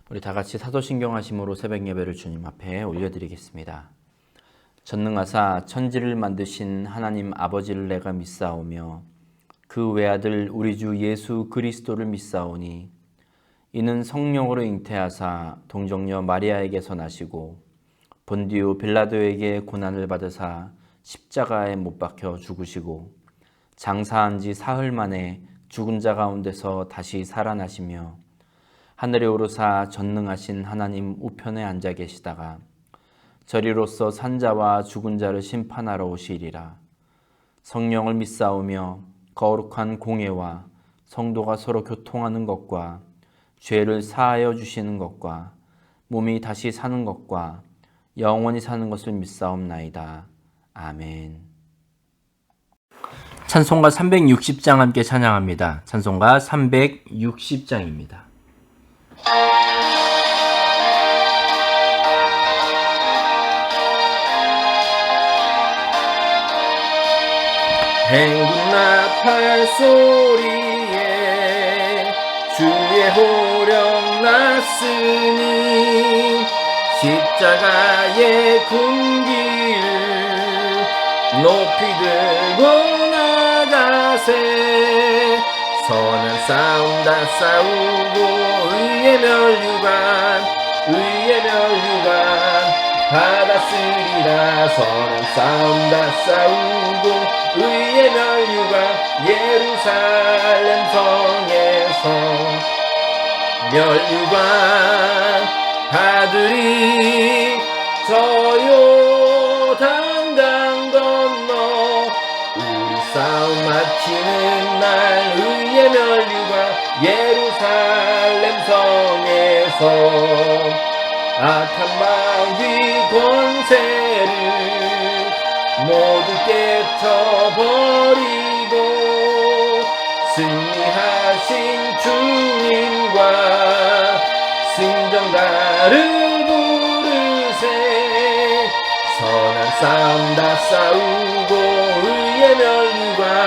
우리 다 같이 사도신경 하심으로 새벽 예배를 주님 앞에 올려드리겠습니다. 전능하사 천지를 만드신 하나님 아버지를 내가 믿사오며 그 외아들 우리 주 예수 그리스도를 믿사오니 이는 성령으로 잉태하사 동정녀 마리아에게서 나시고 본디오 빌라도에게 고난을 받으사 십자가에 못 박혀 죽으시고 장사한 지 사흘 만에 죽은 자 가운데서 다시 살아나시며 하늘에 오르사 전능하신 하나님 우편에 앉아 계시다가 저리로서 산자와 죽은 자를 심판하러 오시리라. 성령을 믿사오며 거룩한 공예와 성도가 서로 교통하는 것과 죄를 사하여 주시는 것과 몸이 다시 사는 것과 영원히 사는 것을 믿사옵나이다. 아멘. 찬송가 360장 함께 찬양합니다. 찬송가 360장입니다. 행군 나팔 소리에 주의 호령 났으니 십자가의 군기를 높이 들고 나가세. 선한 싸움 다 싸우고 의의 멸류관 받았으리라. 선한 싸움 다 싸우고 의의 멸류관 예루살렘 성에서 멸류관 받으리. 저 요단 강 건너 우리 싸움 마치는 날 의의 멸류관 예루살렘 성에서 악한 마귀 권세를 모두 깨쳐버리고 승리하신 주님과 승전가를 부르세. 선한 싸움 다 싸우고 의의 멸류관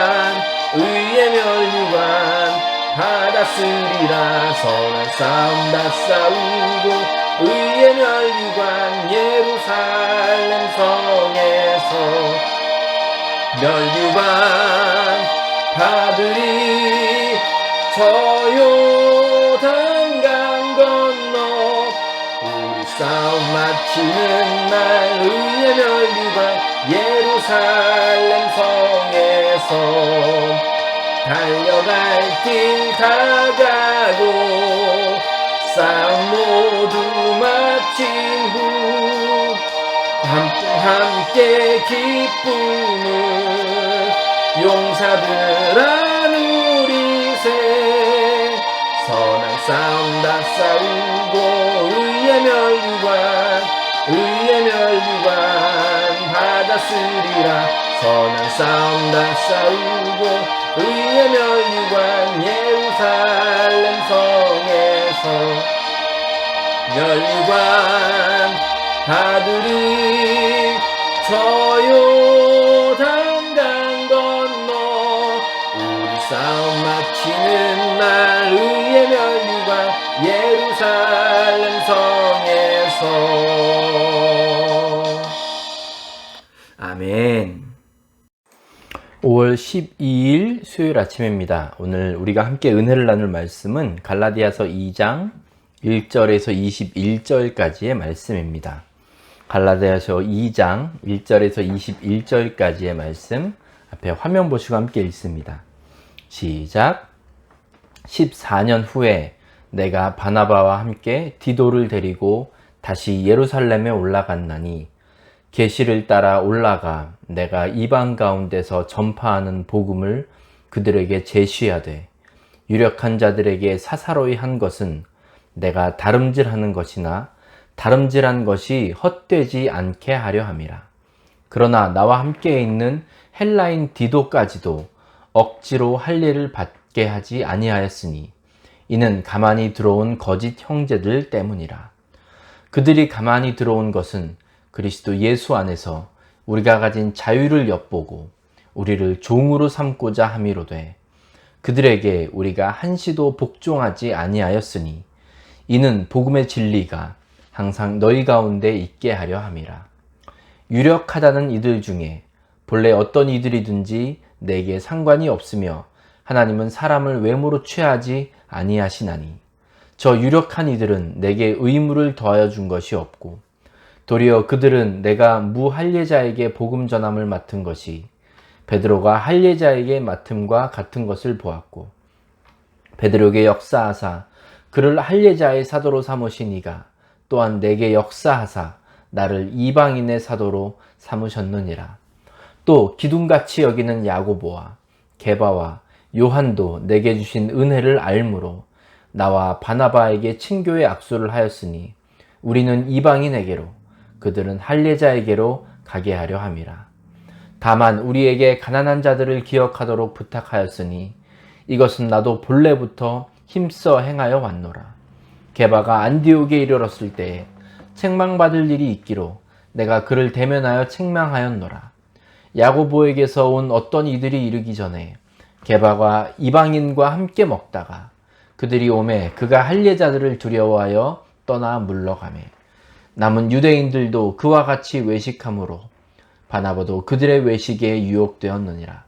받았으리라. 선한 싸움 다 싸우고 의의 멸류관 예루살렘 성에서 멸류관 받으리. 저 요단 강 건너 우리 싸움 마치는 날 의의 멸류관 예루살렘 성에서 달려갈 길 다 가고 싸움 모두 마친 후 함께 기쁨을 용사들아 누리세. 선한 싸움 다 싸우고 의의 멸류관 받았으리라. 선한 싸움 다 싸우고 의의 멸류관 예루살렘 성에서 멸류관 받으리. 저 요단 강 건너 우리 싸움 마치는 날 의의 멸류관 예루살렘 성에서. 아멘. 5월 12일 수요일 아침입니다. 오늘 우리가 함께 은혜를 나눌 말씀은 갈라디아서 2장 1절에서 21절까지의 말씀입니다. 갈라디아서 2장 1절에서 21절까지의 말씀 앞에 화면 보시고 함께 읽습니다. 시작. 14년 후에 내가 바나바와 함께 디도를 데리고 다시 예루살렘에 올라갔나니 계시를 따라 올라가 내가 이방 가운데서 전파하는 복음을 그들에게 제시하되 유력한 자들에게 사사로이 한 것은 내가 다름질하는 것이나 다름질한 것이 헛되지 않게 하려 함이라. 그러나 나와 함께 있는 헬라인 디도까지도 억지로 할 일을 받게 하지 아니하였으니 이는 가만히 들어온 거짓 형제들 때문이라. 그들이 가만히 들어온 것은 그리스도 예수 안에서 우리가 가진 자유를 엿보고 우리를 종으로 삼고자 함이로되 그들에게 우리가 한시도 복종하지 아니하였으니 이는 복음의 진리가 항상 너희 가운데 있게 하려 함이라. 유력하다는 이들 중에 본래 어떤 이들이든지 내게 상관이 없으며 하나님은 사람을 외모로 취하지 아니하시나니 저 유력한 이들은 내게 의무를 더하여 준 것이 없고 도리어 그들은 내가 무할례자에게 복음 전함을 맡은 것이 베드로가 할례자에게 맡음과 같은 것을 보았고 베드로에게 역사하사 그를 할례자의 사도로 삼으신 이가 또한 내게 역사하사 나를 이방인의 사도로 삼으셨느니라. 또 기둥같이 여기는 야고보와 게바와 요한도 내게 주신 은혜를 알므로 나와 바나바에게 친교의 악수를 하였으니 우리는 이방인에게로 그들은 할례자에게로 가게 하려 함이라. 다만 우리에게 가난한 자들을 기억하도록 부탁하였으니 이것은 나도 본래부터 힘써 행하여 왔노라. 게바가 안디옥에 이르렀을 때에 책망받을 일이 있기로 내가 그를 대면하여 책망하였노라. 야고보에게서 온 어떤 이들이 이르기 전에 게바가 이방인과 함께 먹다가 그들이 오매 그가 할례자들을 두려워하여 떠나 물러가매 남은 유대인들도 그와 같이 외식함으로 바나바도 그들의 외식에 유혹되었느니라.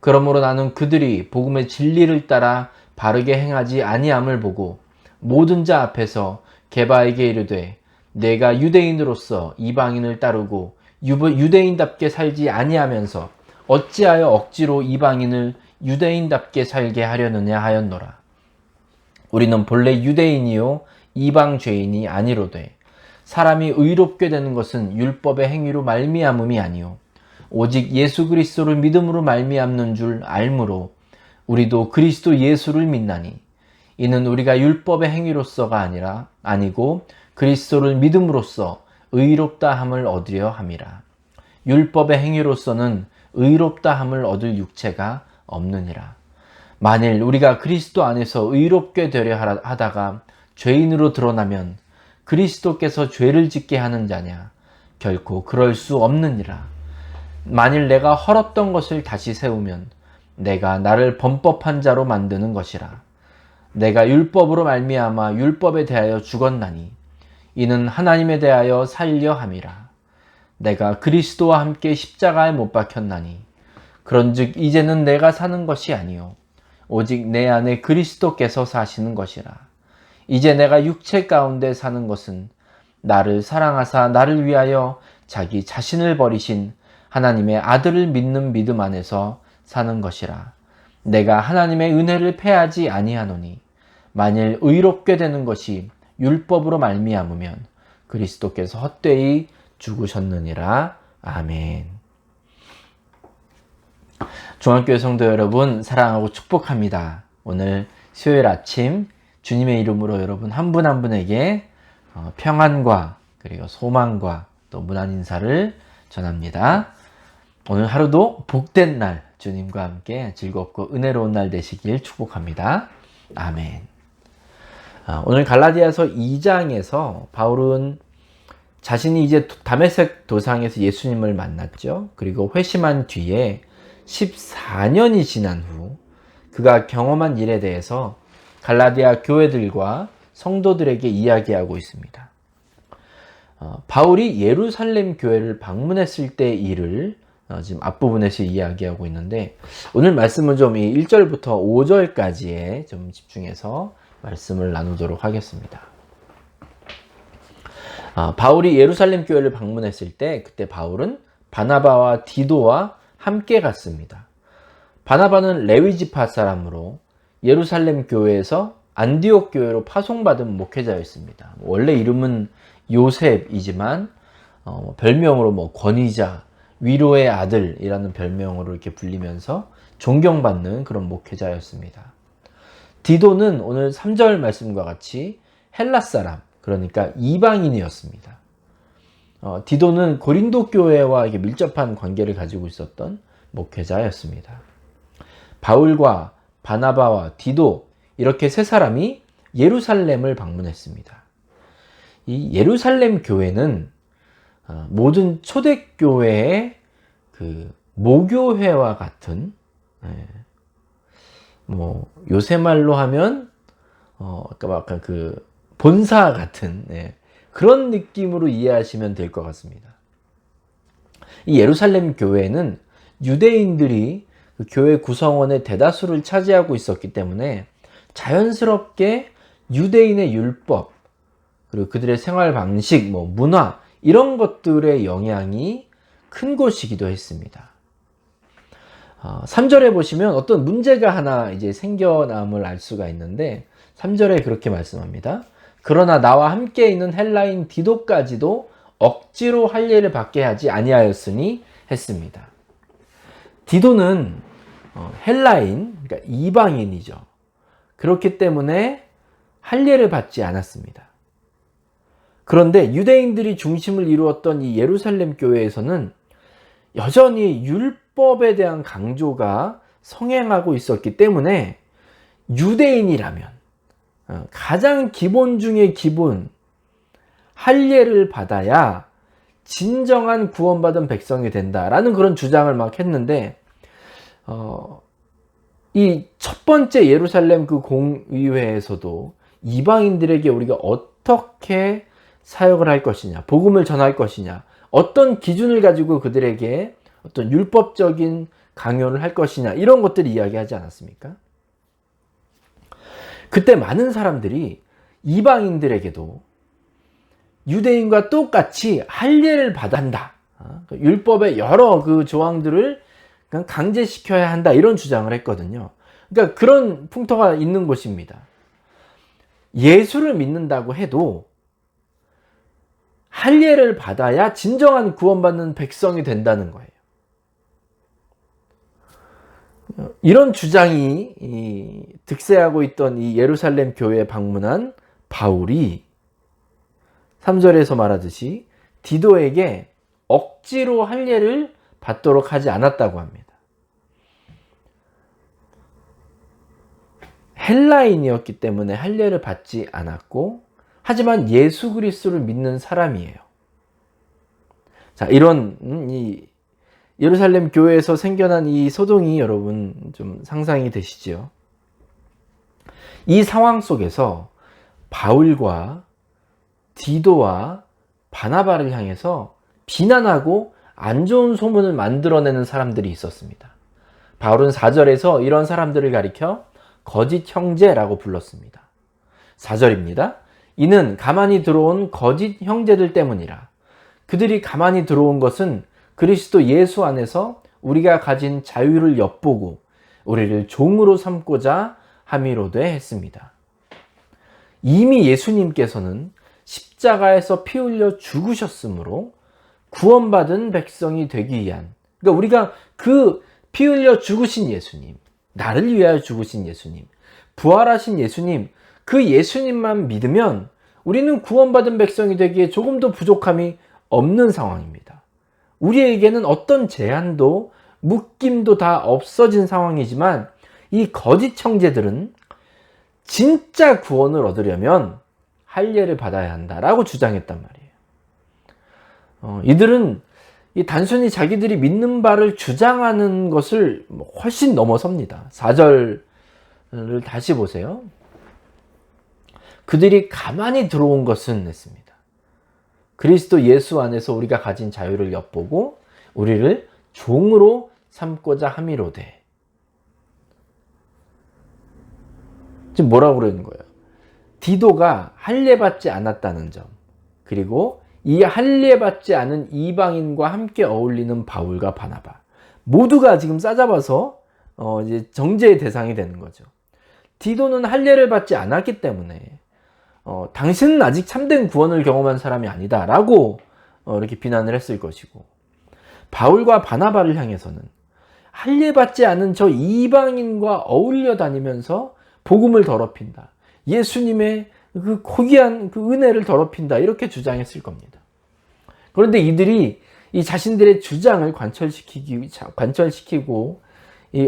그러므로 나는 그들이 복음의 진리를 따라 바르게 행하지 아니함을 보고 모든 자 앞에서 게바에게 이르되 내가 유대인으로서 이방인을 따르고 유대인답게 살지 아니하면서 어찌하여 억지로 이방인을 유대인답게 살게 하려느냐 하였노라. 우리는 본래 유대인이요 이방 죄인이 아니로되 사람이 의롭게 되는 것은 율법의 행위로 말미암음이 아니요 오직 예수 그리스도를 믿음으로 말미암는 줄 알므로 우리도 그리스도 예수를 믿나니 이는 우리가 율법의 행위로서가 아니고 그리스도를 믿음으로써 의롭다 함을 얻으려 함이라. 율법의 행위로서는 의롭다 함을 얻을 육체가 없느니라. 만일 우리가 그리스도 안에서 의롭게 되려 하다가 죄인으로 드러나면 그리스도께서 죄를 짓게 하는 자냐? 결코 그럴 수 없느니라. 만일 내가 헐었던 것을 다시 세우면 내가 나를 범법한 자로 만드는 것이라. 내가 율법으로 말미암아 율법에 대하여 죽었나니 이는 하나님에 대하여 살려 함이라. 내가 그리스도와 함께 십자가에 못 박혔나니 그런즉 이제는 내가 사는 것이 아니요 오직 내 안에 그리스도께서 사시는 것이라. 이제 내가 육체 가운데 사는 것은 나를 사랑하사 나를 위하여 자기 자신을 버리신 하나님의 아들을 믿는 믿음 안에서 사는 것이라. 내가 하나님의 은혜를 패하지 아니하노니 만일 의롭게 되는 것이 율법으로 말미암으면 그리스도께서 헛되이 죽으셨느니라. 아멘. 중앙교회 성도 여러분 사랑하고 축복합니다. 오늘 수요일 아침 주님의 이름으로 여러분 한 분 한 분에게 평안과 그리고 소망과 또 문안 인사를 전합니다. 오늘 하루도 복된 날 주님과 함께 즐겁고 은혜로운 날 되시길 축복합니다. 아멘. 오늘 갈라디아서 2장에서 바울은 자신이 이제 다메섹 도상에서 예수님을 만났죠. 그리고 회심한 뒤에 14년이 지난 후 그가 경험한 일에 대해서 갈라디아 교회들과 성도들에게 이야기하고 있습니다. 바울이 예루살렘 교회를 방문했을 때 일을 지금 앞부분에서 이야기하고 있는데 오늘 말씀은 좀 이 1절부터 5절까지에 좀 집중해서 말씀을 나누도록 하겠습니다. 바울이 예루살렘 교회를 방문했을 때 그때 바울은 바나바와 디도와 함께 갔습니다. 바나바는 레위 지파 사람으로 예루살렘 교회에서 안디옥 교회로 파송받은 목회자였습니다. 원래 이름은 요셉이지만 별명으로 권위자, 위로의 아들이라는 별명으로 이렇게 불리면서 존경받는 그런 목회자였습니다. 디도는 오늘 3절 말씀과 같이 헬라 사람, 그러니까 이방인이었습니다. 디도는 고린도 교회와 이렇게 밀접한 관계를 가지고 있었던 목회자였습니다. 바울과 바나바와 디도 이렇게 세 사람이 예루살렘을 방문했습니다. 이 예루살렘 교회는 모든 초대교회의 그 모교회와 같은 요새 말로 하면 아까 그 본사 같은 그런 느낌으로 이해하시면 될 것 같습니다. 이 예루살렘 교회는 유대인들이 그 교회 구성원의 대다수를 차지하고 있었기 때문에 자연스럽게 유대인의 율법, 그리고 그들의 생활 방식, 문화, 이런 것들의 영향이 큰 곳이기도 했습니다. 3절에 보시면 어떤 문제가 하나 이제 생겨남을 알 수가 있는데, 3절에 그렇게 말씀합니다. 그러나 나와 함께 있는 헬라인 디도까지도 억지로 할례를 받게 하지 아니하였으니 했습니다. 디도는 헬라인, 그러니까 이방인이죠. 그렇기 때문에 할례를 받지 않았습니다. 그런데 유대인들이 중심을 이루었던 이 예루살렘 교회에서는 여전히 율법에 대한 강조가 성행하고 있었기 때문에 유대인이라면 가장 기본 중의 기본, 할례를 받아야 진정한 구원받은 백성이 된다라는 그런 주장을 막 했는데, 이 첫 번째 예루살렘 그 공의회에서도 이방인들에게 우리가 어떻게 사역을 할 것이냐, 복음을 전할 것이냐, 어떤 기준을 가지고 그들에게 어떤 율법적인 강요를 할 것이냐, 이런 것들을 이야기하지 않았습니까? 그때 많은 사람들이 이방인들에게도 유대인과 똑같이 할례를 받아야 한다, 율법의 여러 그 조항들을 그냥 강제시켜야 한다, 이런 주장을 했거든요. 그러니까 그런 풍토가 있는 곳입니다. 예수를 믿는다고 해도 할례를 받아야 진정한 구원받는 백성이 된다는 거예요. 이런 주장이 득세하고 있던 이 예루살렘 교회에 방문한 바울이 3절에서 말하듯이 디도에게 억지로 할례를 받도록 하지 않았다고 합니다. 헬라인이었기 때문에 할례를 받지 않았고, 하지만 예수 그리스도를 믿는 사람이에요. 자, 이런 이 예루살렘 교회에서 생겨난 이 소동이 여러분 좀 상상이 되시죠? 이 상황 속에서 바울과 디도와 바나바를 향해서 비난하고 안 좋은 소문을 만들어내는 사람들이 있었습니다. 바울은 4절에서 이런 사람들을 가리켜 거짓 형제라고 불렀습니다. 4절입니다. 이는 가만히 들어온 거짓 형제들 때문이라. 그들이 가만히 들어온 것은 그리스도 예수 안에서 우리가 가진 자유를 엿보고 우리를 종으로 삼고자 함이로되 했습니다. 이미 예수님께서는 십자가에서 피 흘려 죽으셨으므로 구원받은 백성이 되기 위한, 그러니까 우리가 그 피 흘려 죽으신 예수님, 나를 위하여 죽으신 예수님, 부활하신 예수님, 그 예수님만 믿으면 우리는 구원받은 백성이 되기에 조금도 부족함이 없는 상황입니다. 우리에게는 어떤 제한도 묶임도 다 없어진 상황이지만, 이 거짓 형제들은 진짜 구원을 얻으려면 할례를 받아야 한다라고 주장했단 말이에요. 이들은 이 단순히 자기들이 믿는 바를 주장하는 것을 훨씬 넘어섭니다. 4절을 다시 보세요. 그들이 가만히 들어온 것은 했습니다. 그리스도 예수 안에서 우리가 가진 자유를 엿보고 우리를 종으로 삼고자 함이로되. 지금 뭐라고 그러는 거예요? 디도가 할례 받지 않았다는 점, 그리고 이 할례 받지 않은 이방인과 함께 어울리는 바울과 바나바, 모두가 지금 싸잡아서 이제 정죄의 대상이 되는 거죠. 디도는 할례를 받지 않았기 때문에 당신은 아직 참된 구원을 경험한 사람이 아니다 라고 이렇게 비난을 했을 것이고, 바울과 바나바를 향해서는 할례 받지 않은 저 이방인과 어울려 다니면서 복음을 더럽힌다, 예수님의 그 고귀한 그 은혜를 더럽힌다, 이렇게 주장했을 겁니다. 그런데 이들이 이 자신들의 주장을 관철시키고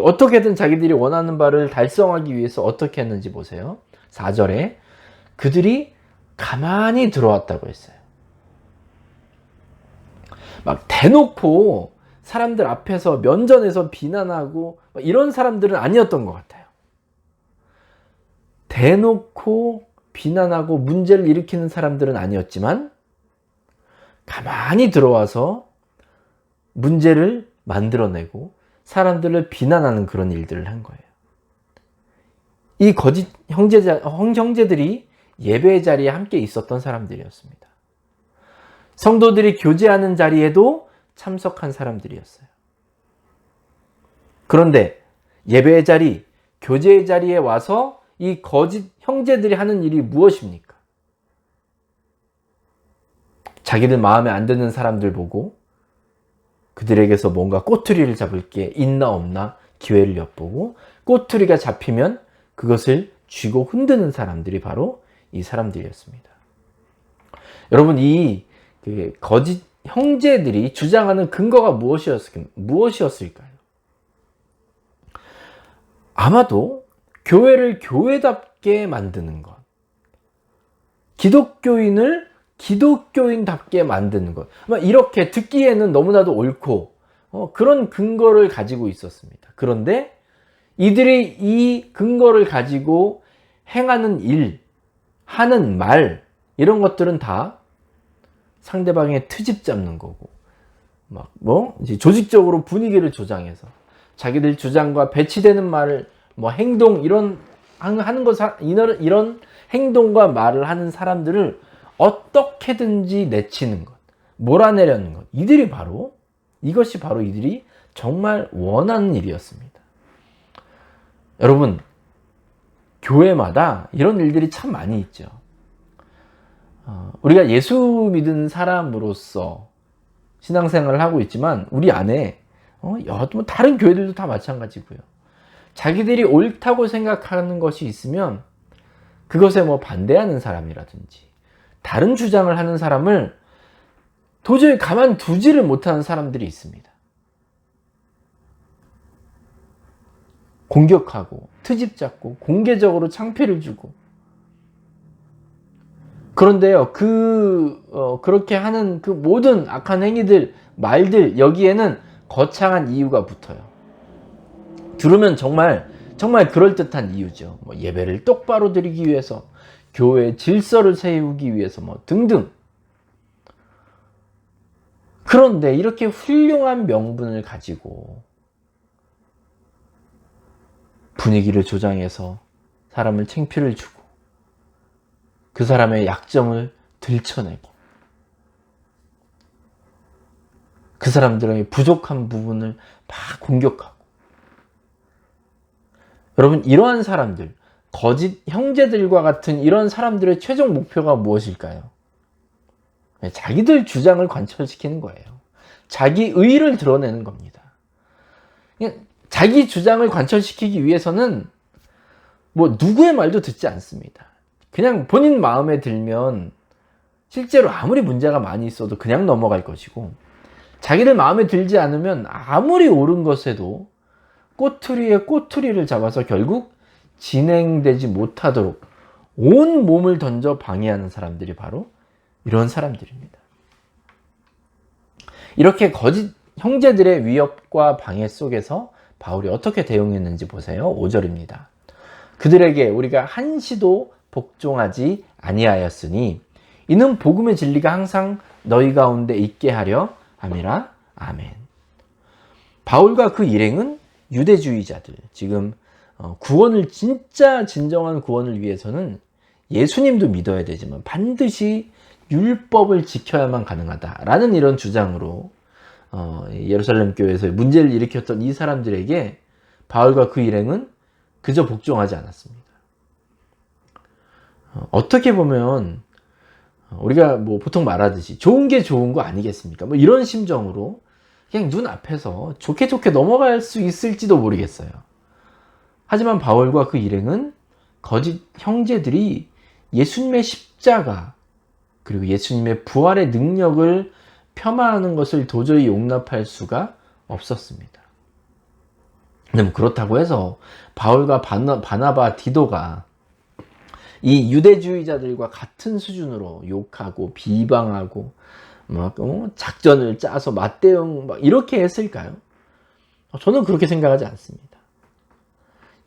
어떻게든 자기들이 원하는 바를 달성하기 위해서 어떻게 했는지 보세요. 4절에 그들이 가만히 들어왔다고 했어요. 막 대놓고 사람들 앞에서 면전에서 비난하고 이런 사람들은 아니었던 것 같아요. 대놓고 비난하고 문제를 일으키는 사람들은 아니었지만 가만히 들어와서 문제를 만들어내고 사람들을 비난하는 그런 일들을 한 거예요. 이 거짓 형제들이 예배의 자리에 함께 있었던 사람들이었습니다. 성도들이 교제하는 자리에도 참석한 사람들이었어요. 그런데 예배의 자리, 교제의 자리에 와서 이 거짓 형제들이 하는 일이 무엇입니까? 자기들 마음에 안 드는 사람들 보고 그들에게서 뭔가 꼬투리를 잡을 게 있나 없나 기회를 엿보고 꼬투리가 잡히면 그것을 쥐고 흔드는 사람들이 바로 이 사람들이었습니다. 여러분, 이 거짓 형제들이 주장하는 근거가 무엇이었을까요? 아마도 교회를 교회답게 만드는 것, 기독교인을 기독교인답게 만드는 것, 이렇게 듣기에는 너무나도 옳고 그런 근거를 가지고 있었습니다. 그런데 이들이 이 근거를 가지고 행하는 일, 하는 말, 이런 것들은 다 상대방의 트집 잡는 거고, 이제 조직적으로 분위기를 조장해서 자기들 주장과 배치되는 말을, 행동, 이런 행동과 말을 하는 사람들을 어떻게든지 내치는 것, 몰아내려는 것, 이것이 바로 이들이 정말 원하는 일이었습니다. 여러분, 교회마다 이런 일들이 참 많이 있죠. 우리가 예수 믿은 사람으로서 신앙생활을 하고 있지만 우리 안에 다른 교회들도 다 마찬가지고요. 자기들이 옳다고 생각하는 것이 있으면 그것에 반대하는 사람이라든지 다른 주장을 하는 사람을 도저히 가만두지를 못하는 사람들이 있습니다. 공격하고 트집 잡고 공개적으로 창피를 주고. 그런데요, 그렇게 하는 그 모든 악한 행위들, 말들, 여기에는 거창한 이유가 붙어요. 들으면 정말 그럴듯한 이유죠. 예배를 똑바로 드리기 위해서, 교회의 질서를 세우기 위해서, 등등. 그런데 이렇게 훌륭한 명분을 가지고 분위기를 조장해서 사람을 창피를 주고 그 사람의 약점을 들춰내고 그 사람들의 부족한 부분을 막 공격하고. 여러분, 이러한 사람들, 거짓 형제들과 같은 이런 사람들의 최종 목표가 무엇일까요? 자기들 주장을 관철시키는 거예요. 자기 의의를 드러내는 겁니다. 자기 주장을 관철시키기 위해서는 누구의 말도 듣지 않습니다. 그냥 본인 마음에 들면 실제로 아무리 문제가 많이 있어도 그냥 넘어갈 것이고, 자기들 마음에 들지 않으면 아무리 옳은 것에도 꼬투리에 꼬투리를 잡아서 결국 진행되지 못하도록 온 몸을 던져 방해하는 사람들이 바로 이런 사람들입니다. 이렇게 거짓 형제들의 위협과 방해 속에서 바울이 어떻게 대응했는지 보세요. 5절입니다. 그들에게 우리가 한시도 복종하지 아니하였으니 이는 복음의 진리가 항상 너희 가운데 있게 하려 함이라. 아멘. 바울과 그 일행은 유대주의자들, 지금 구원을, 진짜 진정한 구원을 위해서는 예수님도 믿어야 되지만 반드시 율법을 지켜야만 가능하다라는 이런 주장으로 예루살렘 교회에서 문제를 일으켰던 이 사람들에게 바울과 그 일행은 그저 복종하지 않았습니다. 어떻게 보면 우리가 보통 말하듯이 좋은 게 좋은 거 아니겠습니까? 이런 심정으로 그냥 눈앞에서 좋게 넘어갈 수 있을지도 모르겠어요. 하지만 바울과 그 일행은 거짓 형제들이 예수님의 십자가 그리고 예수님의 부활의 능력을 폄하하는 것을 도저히 용납할 수가 없었습니다. 근데 그렇다고 해서 바울과 바나바, 디도가 이 유대주의자들과 같은 수준으로 욕하고 비방하고 작전을 짜서 맞대응 이렇게 했을까요? 저는 그렇게 생각하지 않습니다.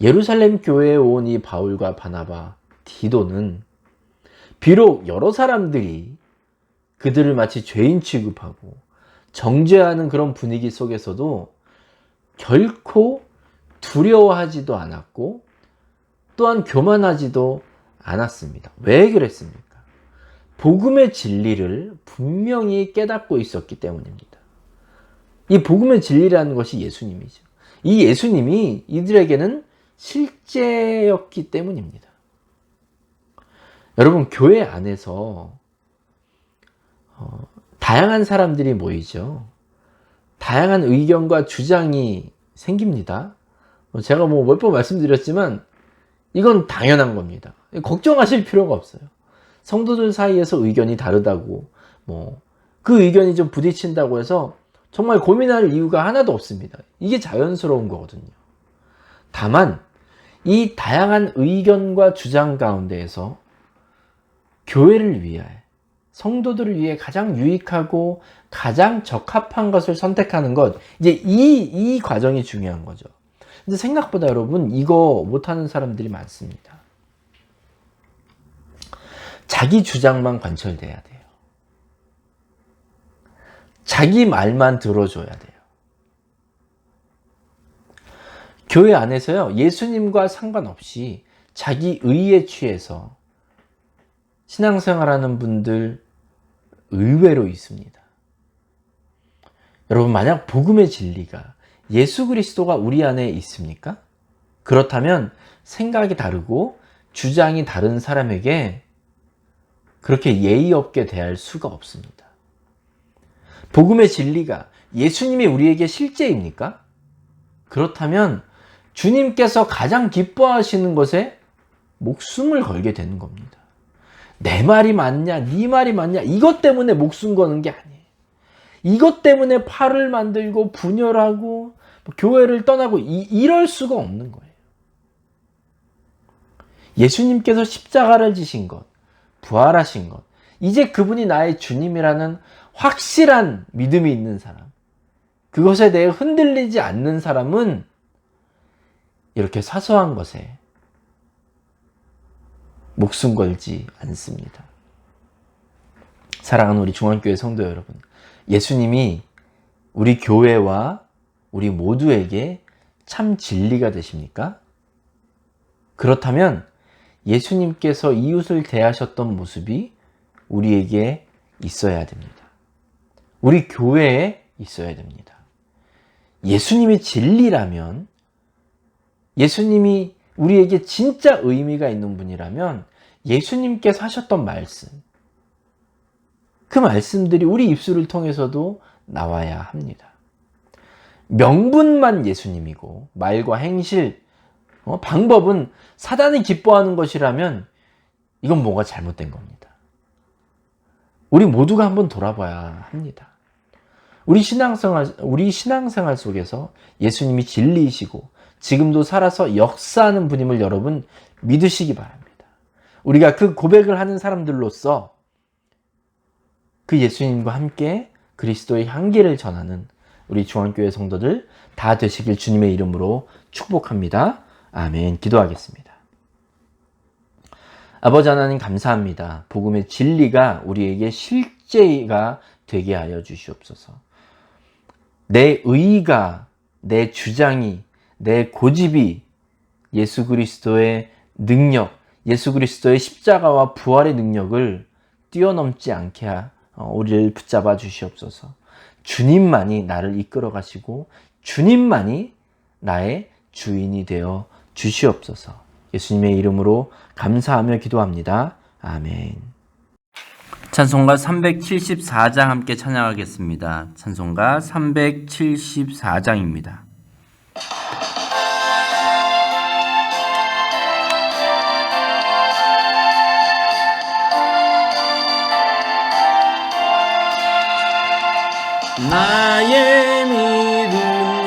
예루살렘 교회에 온 이 바울과 바나바, 디도는 비록 여러 사람들이 그들을 마치 죄인 취급하고 정죄하는 그런 분위기 속에서도 결코 두려워하지도 않았고 또한 교만하지도 않았습니다. 왜 그랬습니까? 복음의 진리를 분명히 깨닫고 있었기 때문입니다. 이 복음의 진리라는 것이 예수님이죠. 이 예수님이 이들에게는 실제였기 때문입니다. 여러분, 교회 안에서 다양한 사람들이 모이죠. 다양한 의견과 주장이 생깁니다. 제가 몇 번 말씀드렸지만 이건 당연한 겁니다. 걱정하실 필요가 없어요. 성도들 사이에서 의견이 다르다고 그 의견이 좀 부딪힌다고 해서 정말 고민할 이유가 하나도 없습니다. 이게 자연스러운 거거든요. 다만 이 다양한 의견과 주장 가운데에서 교회를 위해, 성도들을 위해 가장 유익하고 가장 적합한 것을 선택하는 것, 이제 이 과정이 중요한 거죠. 근데 생각보다 여러분 이거 못하는 사람들이 많습니다. 자기 주장만 관철돼야 돼요. 자기 말만 들어줘야 돼요. 교회 안에서요, 예수님과 상관없이 자기 의에 취해서 신앙생활하는 분들 의외로 있습니다. 여러분, 만약 복음의 진리가 예수 그리스도가 우리 안에 있습니까? 그렇다면 생각이 다르고 주장이 다른 사람에게 그렇게 예의 없게 대할 수가 없습니다. 복음의 진리가 예수님이 우리에게 실제입니까? 그렇다면 주님께서 가장 기뻐하시는 것에 목숨을 걸게 되는 겁니다. 내 말이 맞냐, 네 말이 맞냐, 이것 때문에 목숨 거는 게 아니에요. 이것 때문에 팔을 만들고 분열하고 교회를 떠나고 이럴 수가 없는 거예요. 예수님께서 십자가를 지신 것, 부활하신 것, 이제 그분이 나의 주님이라는 확실한 믿음이 있는 사람, 그것에 대해 흔들리지 않는 사람은 이렇게 사소한 것에 목숨 걸지 않습니다. 사랑하는 우리 중앙교회 성도 여러분, 예수님이 우리 교회와 우리 모두에게 참 진리가 되십니까? 그렇다면 예수님께서 이웃을 대하셨던 모습이 우리에게 있어야 됩니다. 우리 교회에 있어야 됩니다. 예수님이 진리라면, 예수님이 우리에게 진짜 의미가 있는 분이라면 예수님께서 하셨던 말씀, 그 말씀들이 우리 입술을 통해서도 나와야 합니다. 명분만 예수님이고 말과 행실, 방법은 사단이 기뻐하는 것이라면 이건 뭐가 잘못된 겁니다. 우리 모두가 한번 돌아봐야 합니다. 우리 신앙생활 속에서 예수님이 진리이시고 지금도 살아서 역사하는 분임을 여러분 믿으시기 바랍니다. 우리가 그 고백을 하는 사람들로서 그 예수님과 함께 그리스도의 향기를 전하는 우리 중앙교회 성도들 다 되시길 주님의 이름으로 축복합니다. 아멘. 기도하겠습니다. 아버지 하나님, 감사합니다. 복음의 진리가 우리에게 실제가 되게 하여 주시옵소서. 내 의의가, 내 주장이, 내 고집이 예수 그리스도의 능력, 예수 그리스도의 십자가와 부활의 능력을 뛰어넘지 않게 우리를 붙잡아 주시옵소서. 주님만이 나를 이끌어 가시고 주님만이 나의 주인이 되어 주시옵소서. 예수님의 이름으로 감사하며 기도합니다. 아멘. 찬송가 374장 함께 찬양하겠습니다. 찬송가 374장입니다. 나의 믿음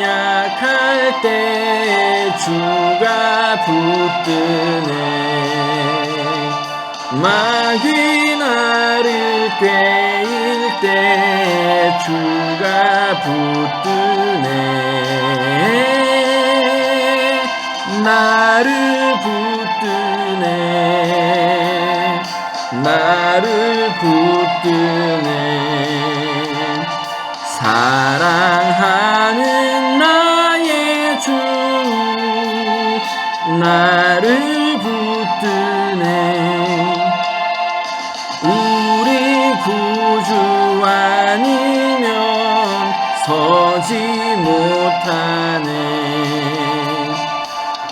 약할 때 주가 붙드네. 마귀 나를 꾀일 때 주가 붙드네. 나를 붙드네. 나를 붙드네. 사랑하는 나의 주 나를 붙드네. 우리 구주 아니면 서지 못하네.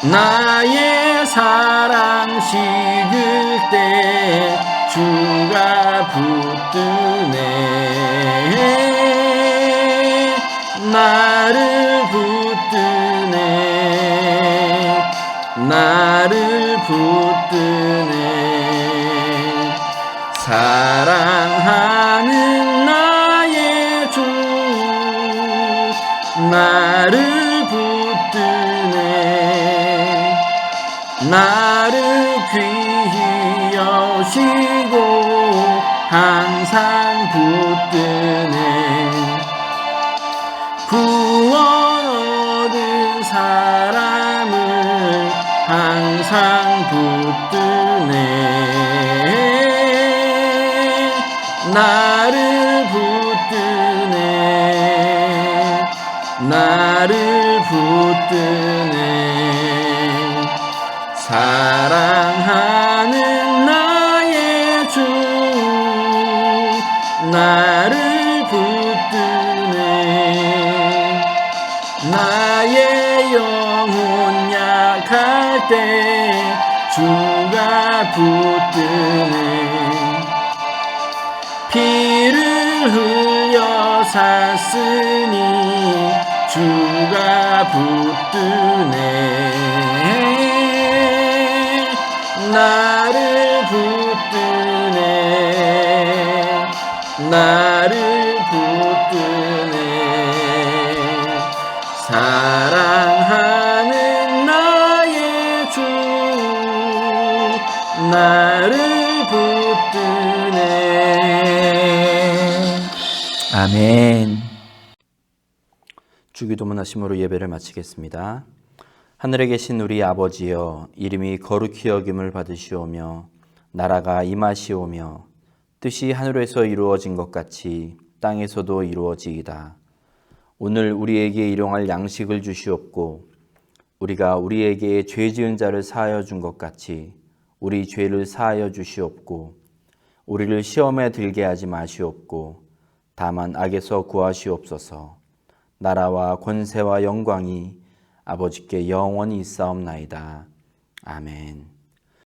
나의 사랑 식을 때 주가 붙드네. 나를 붙드네. 나를 붙드네. 사랑하는 나의 주 나를 붙드네. 나를 귀히 여시고 항상 붙드네. 구원 얻은 사람을 항상 붙드네. 나를 붙드네. 나를 붙드네. 사랑하는 나의 주 나를 붙드네. 나의 영혼 약할 때 주가 붙드네. 피를 흘려 샀으니 주가 붙드네. 나를 붙드네. 나를 붙드네. 사랑하는 나의 주 나를 붙드네. 아멘. 주기도문 하심으로 예배를 마치겠습니다. 하늘에 계신 우리 아버지여, 이름이 거룩히 여김을 받으시오며 나라가 임하시오며 뜻이 하늘에서 이루어진 것 같이 땅에서도 이루어지이다. 오늘 우리에게 일용할 양식을 주시옵고 우리가 우리에게 죄 지은 자를 사하여 준 것 같이 우리 죄를 사하여 주시옵고 우리를 시험에 들게 하지 마시옵고 다만 악에서 구하시옵소서. 나라와 권세와 영광이 아버지께 영원히 있사옵나이다. 아멘.